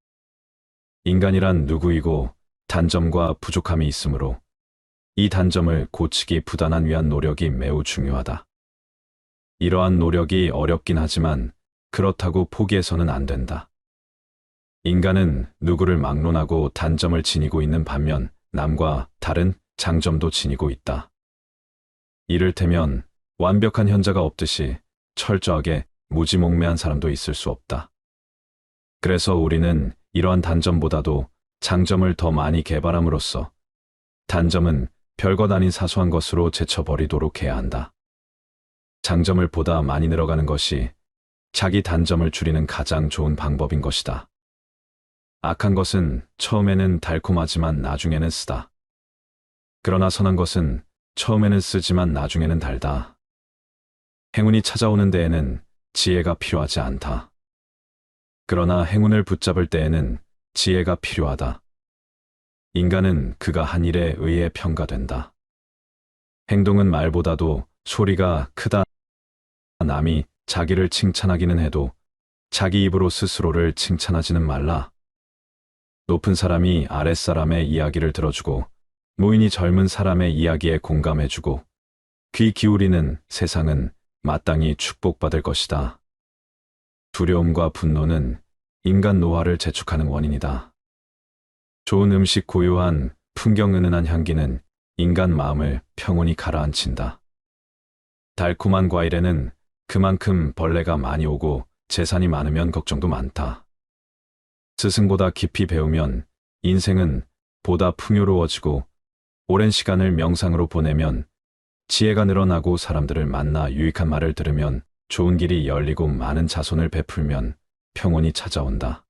인간이란 누구이고 단점과 부족함이 있으므로 이 단점을 고치기 부단한 위한 노력이 매우 중요하다. 이러한 노력이 어렵긴 하지만 그렇다고 포기해서는 안 된다. 인간은 누구를 막론하고 단점을 지니고 있는 반면 남과 다른 장점도 지니고 있다. 이를테면 완벽한 현자가 없듯이 철저하게 무지몽매한 사람도 있을 수 없다. 그래서 우리는 이러한 단점보다도 장점을 더 많이 개발함으로써 단점은 별것 아닌 사소한 것으로 제쳐버리도록 해야 한다. 장점을 보다 많이 늘어가는 것이 자기 단점을 줄이는 가장 좋은 방법인 것이다. 악한 것은 처음에는 달콤하지만 나중에는 쓰다. 그러나 선한 것은 처음에는 쓰지만 나중에는 달다. 행운이 찾아오는 데에는 지혜가 필요하지 않다. 그러나 행운을 붙잡을 때에는 지혜가 필요하다. 인간은 그가 한 일에 의해 평가된다. 행동은 말보다도 소리가 크다. 남이 자기를 칭찬하기는 해도 자기 입으로 스스로를 칭찬하지는 말라. 높은 사람이 아랫사람의 이야기를 들어주고 노인이 젊은 사람의 이야기에 공감해주고 귀 기울이는 세상은 마땅히 축복받을 것이다. 두려움과 분노는 인간 노화를 재촉하는 원인이다. 좋은 음식 고요한 풍경 은은한 향기는 인간 마음을 평온히 가라앉힌다. 달콤한 과일에는 그만큼 벌레가 많이 오고 재산이 많으면 걱정도 많다. 스승보다 깊이 배우면 인생은 보다 풍요로워지고 오랜 시간을 명상으로 보내면 지혜가 늘어나고 사람들을 만나 유익한 말을 들으면 좋은 길이 열리고 많은 자손을 베풀면 평온이 찾아온다.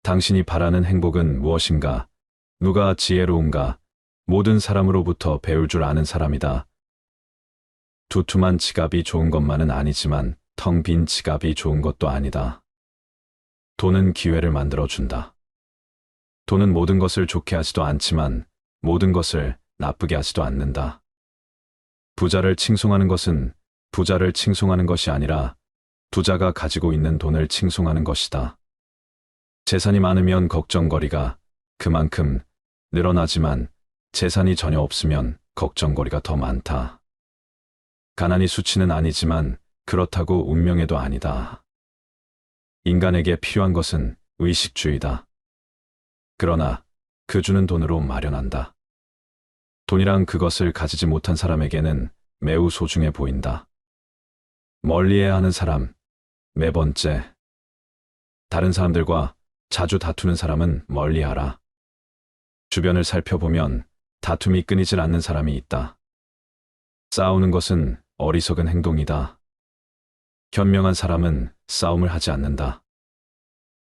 당신이 바라는 행복은 무엇인가? 누가 지혜로운가? 모든 사람으로부터 배울 줄 아는 사람이다. 두툼한 지갑이 좋은 것만은 아니지만 텅 빈 지갑이 좋은 것도 아니다. 돈은 기회를 만들어준다. 돈은 모든 것을 좋게 하지도 않지만 모든 것을 나쁘게 하지도 않는다. 부자를 칭송하는 것은 부자를 칭송하는 것이 아니라 부자가 가지고 있는 돈을 칭송하는 것이다. 재산이 많으면 걱정거리가 그만큼 늘어나지만 재산이 전혀 없으면 걱정거리가 더 많다. 가난이 수치는 아니지만 그렇다고 운명에도 아니다. 인간에게 필요한 것은 의식주의다. 그러나 그 주는 돈으로 마련한다. 돈이란 그것을 가지지 못한 사람에게는 매우 소중해 보인다. 멀리해야 하는 사람, 네 번째. 다른 사람들과 자주 다투는 사람은 멀리하라. 주변을 살펴보면 다툼이 끊이질 않는 사람이 있다. 싸우는 것은 어리석은 행동이다. 현명한 사람은 싸움을 하지 않는다.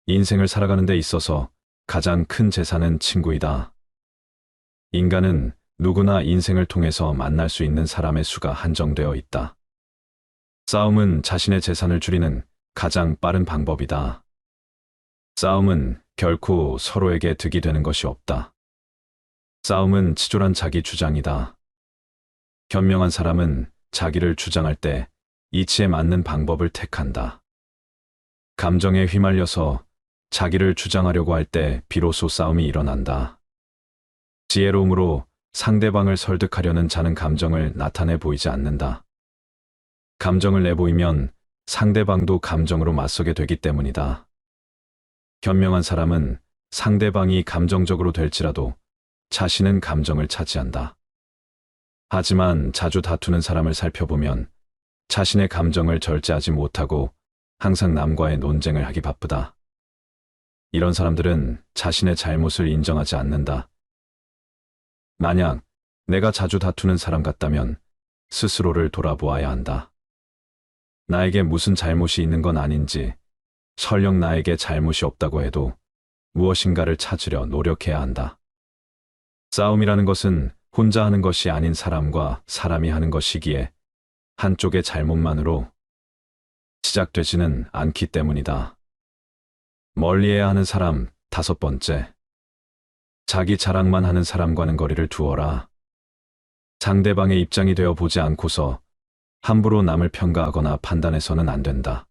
인생을 살아가는 데 있어서 가장 큰 재산은 친구이다. 인간은 누구나 인생을 통해서 만날 수 있는 사람의 수가 한정되어 있다. 싸움은 자신의 재산을 줄이는 가장 빠른 방법이다. 싸움은 결코 서로에게 득이 되는 것이 없다. 싸움은 치졸한 자기 주장이다. 현명한 사람은 자기를 주장할 때 이치에 맞는 방법을 택한다. 감정에 휘말려서 자기를 주장하려고 할 때 비로소 싸움이 일어난다. 지혜로움으로 상대방을 설득하려는 자는 감정을 나타내 보이지 않는다. 감정을 내보이면 상대방도 감정으로 맞서게 되기 때문이다. 현명한 사람은 상대방이 감정적으로 될지라도 자신은 감정을 차지한다. 하지만 자주 다투는 사람을 살펴보면 자신의 감정을 절제하지 못하고 항상 남과의 논쟁을 하기 바쁘다. 이런 사람들은 자신의 잘못을 인정하지 않는다. 만약 내가 자주 다투는 사람 같다면 스스로를 돌아보아야 한다. 나에게 무슨 잘못이 있는 건 아닌지, 설령 나에게 잘못이 없다고 해도 무엇인가를 찾으려 노력해야 한다. 싸움이라는 것은 혼자 하는 것이 아닌 사람과 사람이 하는 것이기에 한쪽의 잘못만으로 시작되지는 않기 때문이다. 멀리해야 하는 사람 5번째. 자기 자랑만 하는 사람과는 거리를 두어라. 상대방의 입장이 되어 보지 않고서 함부로 남을 평가하거나 판단해서는 안 된다.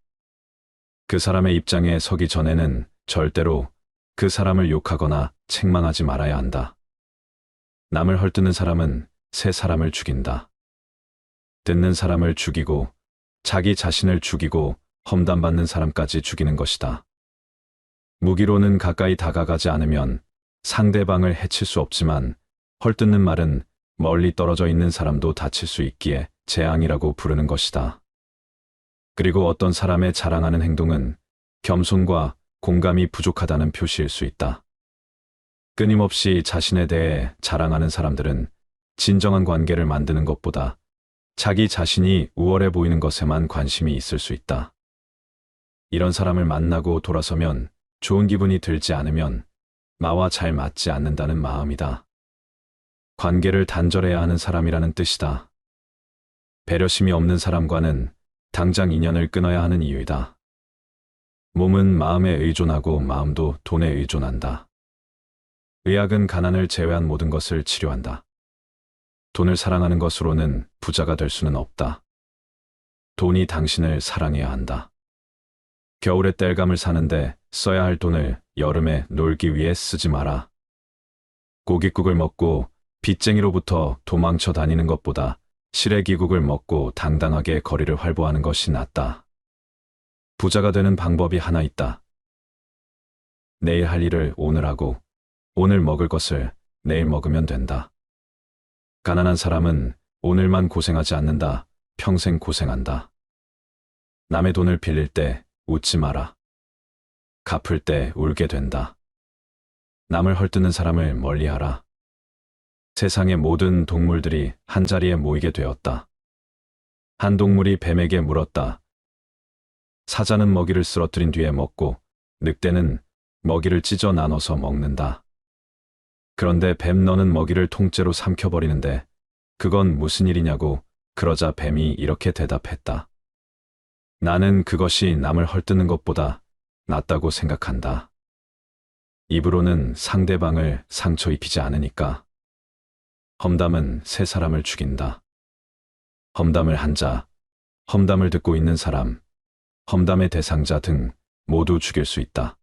그 사람의 입장에 서기 전에는 절대로 그 사람을 욕하거나 책망하지 말아야 한다. 남을 헐뜯는 사람은 새 사람을 죽인다. 듣는 사람을 죽이고 자기 자신을 죽이고 험담받는 사람까지 죽이는 것이다. 무기로는 가까이 다가가지 않으면 상대방을 해칠 수 없지만 헐뜯는 말은 멀리 떨어져 있는 사람도 다칠 수 있기에 재앙이라고 부르는 것이다. 그리고 어떤 사람의 자랑하는 행동은 겸손과 공감이 부족하다는 표시일 수 있다. 끊임없이 자신에 대해 자랑하는 사람들은 진정한 관계를 만드는 것보다 자기 자신이 우월해 보이는 것에만 관심이 있을 수 있다. 이런 사람을 만나고 돌아서면 좋은 기분이 들지 않으면 나와 잘 맞지 않는다는 마음이다. 관계를 단절해야 하는 사람이라는 뜻이다. 배려심이 없는 사람과는 당장 인연을 끊어야 하는 이유이다. 몸은 마음에 의존하고 마음도 돈에 의존한다. 의학은 가난을 제외한 모든 것을 치료한다. 돈을 사랑하는 것으로는 부자가 될 수는 없다. 돈이 당신을 사랑해야 한다. 겨울에 땔감을 사는데 써야 할 돈을 여름에 놀기 위해 쓰지 마라. 고깃국을 먹고 빚쟁이로부터 도망쳐 다니는 것보다 시래기국을 먹고 당당하게 거리를 활보하는 것이 낫다. 부자가 되는 방법이 하나 있다. 내일 할 일을 오늘 하고 오늘 먹을 것을 내일 먹으면 된다. 가난한 사람은 오늘만 고생하지 않는다. 평생 고생한다. 남의 돈을 빌릴 때 웃지 마라. 갚을 때 울게 된다. 남을 헐뜯는 사람을 멀리하라. 세상의 모든 동물들이 한자리에 모이게 되었다. 한 동물이 뱀에게 물었다. 사자는 먹이를 쓰러뜨린 뒤에 먹고 늑대는 먹이를 찢어 나눠서 먹는다. 그런데 뱀 너는 먹이를 통째로 삼켜버리는데 그건 무슨 일이냐고. 그러자 뱀이 이렇게 대답했다. 나는 그것이 남을 헐뜯는 것보다 낫다고 생각한다. 입으로는 상대방을 상처 입히지 않으니까. 험담은 새 사람을 죽인다. 험담을 한 자, 험담을 듣고 있는 사람, 험담의 대상자 등 모두 죽일 수 있다.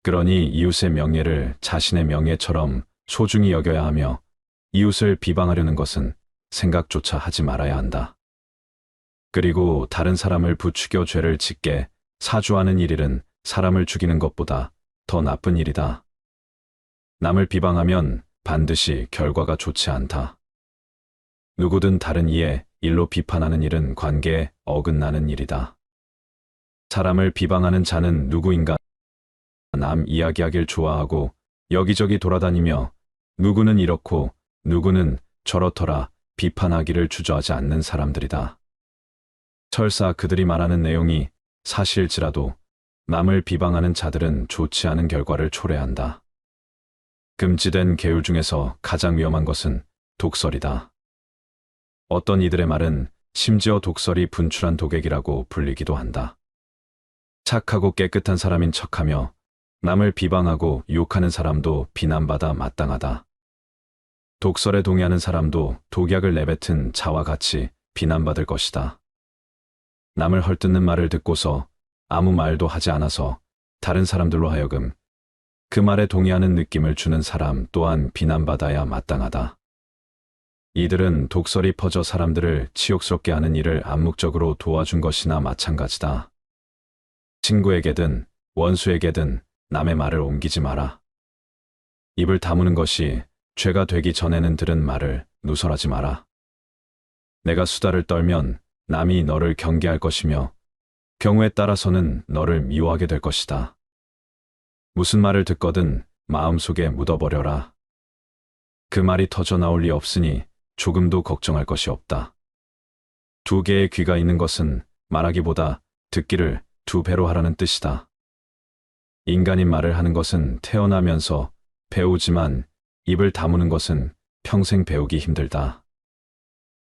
그러니 이웃의 명예를 자신의 명예처럼 소중히 여겨야 하며 이웃을 비방하려는 것은 생각조차 하지 말아야 한다. 그리고 다른 사람을 부추겨 죄를 짓게 사주하는 일은 사람을 죽이는 것보다 더 나쁜 일이다. 남을 비방하면 반드시 결과가 좋지 않다. 누구든 다른 이의 일로 비판하는 일은 관계에 어긋나는 일이다. 사람을 비방하는 자는 누구인가? 남 이야기하길 좋아하고 여기저기 돌아다니며 누구는 이렇고 누구는 저렇더라 비판하기를 주저하지 않는 사람들이다. 설사 그들이 말하는 내용이 사실일지라도 남을 비방하는 자들은 좋지 않은 결과를 초래한다. 금지된 계율 중에서 가장 위험한 것은 독설이다. 어떤 이들의 말은 심지어 독설이 분출한 독액이라고 불리기도 한다. 착하고 깨끗한 사람인 척하며 남을 비방하고 유혹하는 사람도 비난받아 마땅하다. 독설에 동의하는 사람도 독약을 내뱉은 자와 같이 비난받을 것이다. 남을 헐뜯는 말을 듣고서 아무 말도 하지 않아서 다른 사람들로 하여금 그 말에 동의하는 느낌을 주는 사람 또한 비난받아야 마땅하다. 이들은 독설이 퍼져 사람들을 치욕스럽게 하는 일을 암묵적으로 도와준 것이나 마찬가지다. 친구에게든 원수에게든 남의 말을 옮기지 마라. 입을 다무는 것이 죄가 되기 전에는 들은 말을 누설하지 마라. 내가 수다를 떨면 남이 너를 경계할 것이며 경우에 따라서는 너를 미워하게 될 것이다. 무슨 말을 듣거든 마음속에 묻어버려라. 그 말이 터져 나올 리 없으니 조금도 걱정할 것이 없다. 두 개의 귀가 있는 것은 말하기보다 듣기를 두 배로 하라는 뜻이다. 인간이 말을 하는 것은 태어나면서 배우지만 입을 다무는 것은 평생 배우기 힘들다.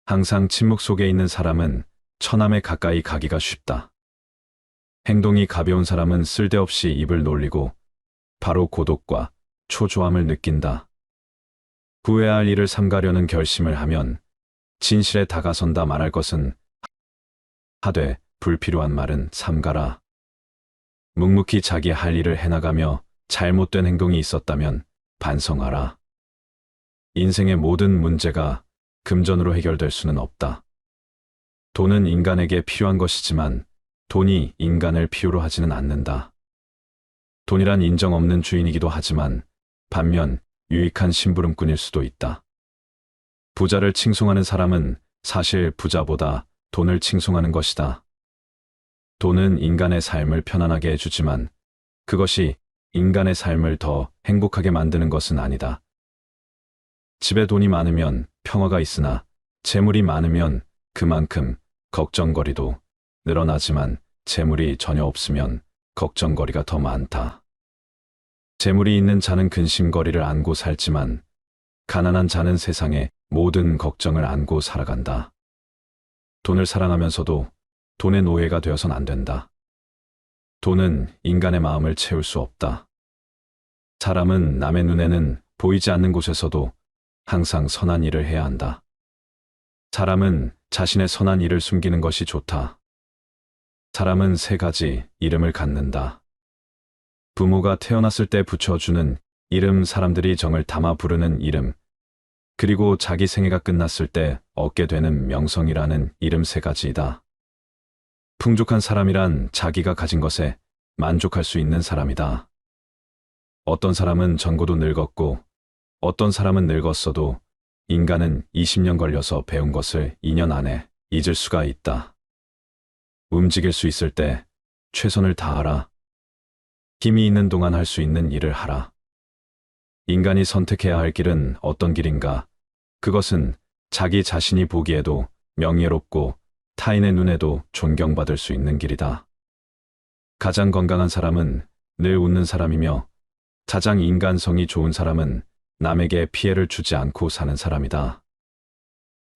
항상 침묵 속에 있는 사람은 처남에 가까이 가기가 쉽다. 행동이 가벼운 사람은 쓸데없이 입을 놀리고 바로 고독과 초조함을 느낀다. 구해야 할 일을 삼가려는 결심을 하면 진실에 다가선다 말할 것은 하되 불필요한 말은 삼가라. 묵묵히 자기 할 일을 해나가며 잘못된 행동이 있었다면 반성하라. 인생의 모든 문제가 금전으로 해결될 수는 없다. 돈은 인간에게 필요한 것이지만 돈이 인간을 필요로 하지는 않는다. 돈이란 인정 없는 주인이기도 하지만 반면 유익한 심부름꾼일 수도 있다. 부자를 칭송하는 사람은 사실 부자보다 돈을 칭송하는 것이다. 돈은 인간의 삶을 편안하게 해주지만 그것이 인간의 삶을 더 행복하게 만드는 것은 아니다. 집에 돈이 많으면 평화가 있으나 재물이 많으면 그만큼 걱정거리도 늘어나지만 재물이 전혀 없으면 걱정거리가 더 많다. 재물이 있는 자는 근심거리를 안고 살지만 가난한 자는 세상의 모든 걱정을 안고 살아간다. 돈을 사랑하면서도 돈의 노예가 되어선 안 된다. 돈은 인간의 마음을 채울 수 없다. 사람은 남의 눈에는 보이지 않는 곳에서도 항상 선한 일을 해야 한다. 사람은 자신의 선한 일을 숨기는 것이 좋다. 사람은 세 가지 이름을 갖는다. 부모가 태어났을 때 붙여주는 이름, 사람들이 정을 담아 부르는 이름, 그리고 자기 생애가 끝났을 때 얻게 되는 명성이라는 이름 세 가지이다. 풍족한 사람이란 자기가 가진 것에 만족할 수 있는 사람이다. 어떤 사람은 젊고도 늙었고 어떤 사람은 늙었어도 인간은 20년 걸려서 배운 것을 2년 안에 잊을 수가 있다. 움직일 수 있을 때 최선을 다하라. 힘이 있는 동안 할 수 있는 일을 하라. 인간이 선택해야 할 길은 어떤 길인가? 그것은 자기 자신이 보기에도 명예롭고 타인의 눈에도 존경받을 수 있는 길이다. 가장 건강한 사람은 늘 웃는 사람이며 가장 인간성이 좋은 사람은 남에게 피해를 주지 않고 사는 사람이다.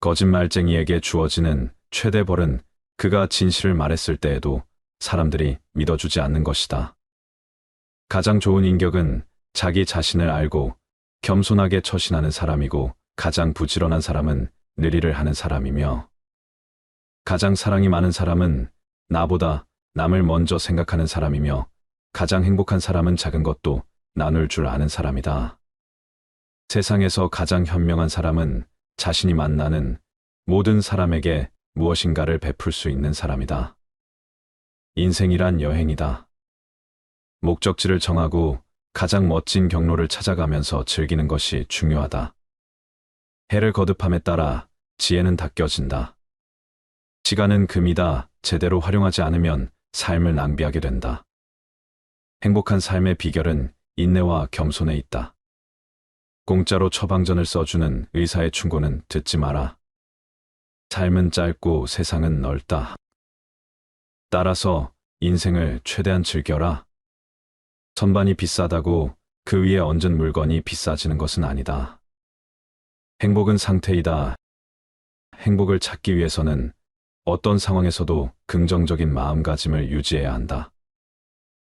거짓말쟁이에게 주어지는 최대 벌은 그가 진실을 말했을 때에도 사람들이 믿어주지 않는 것이다. 가장 좋은 인격은 자기 자신을 알고 겸손하게 처신하는 사람이고 가장 부지런한 사람은 느리를 하는 사람이며 가장 사랑이 많은 사람은 나보다 남을 먼저 생각하는 사람이며 가장 행복한 사람은 작은 것도 나눌 줄 아는 사람이다. 세상에서 가장 현명한 사람은 자신이 만나는 모든 사람에게 무엇인가를 베풀 수 있는 사람이다. 인생이란 여행이다. 목적지를 정하고 가장 멋진 경로를 찾아가면서 즐기는 것이 중요하다. 해를 거듭함에 따라 지혜는 닦여진다. 시간은 금이다. 제대로 활용하지 않으면 삶을 낭비하게 된다. 행복한 삶의 비결은 인내와 겸손에 있다. 공짜로 처방전을 써주는 의사의 충고는 듣지 마라. 삶은 짧고 세상은 넓다. 따라서 인생을 최대한 즐겨라. 선반이 비싸다고 그 위에 얹은 물건이 비싸지는 것은 아니다. 행복은 상태이다. 행복을 찾기 위해서는 어떤 상황에서도 긍정적인 마음가짐을 유지해야 한다.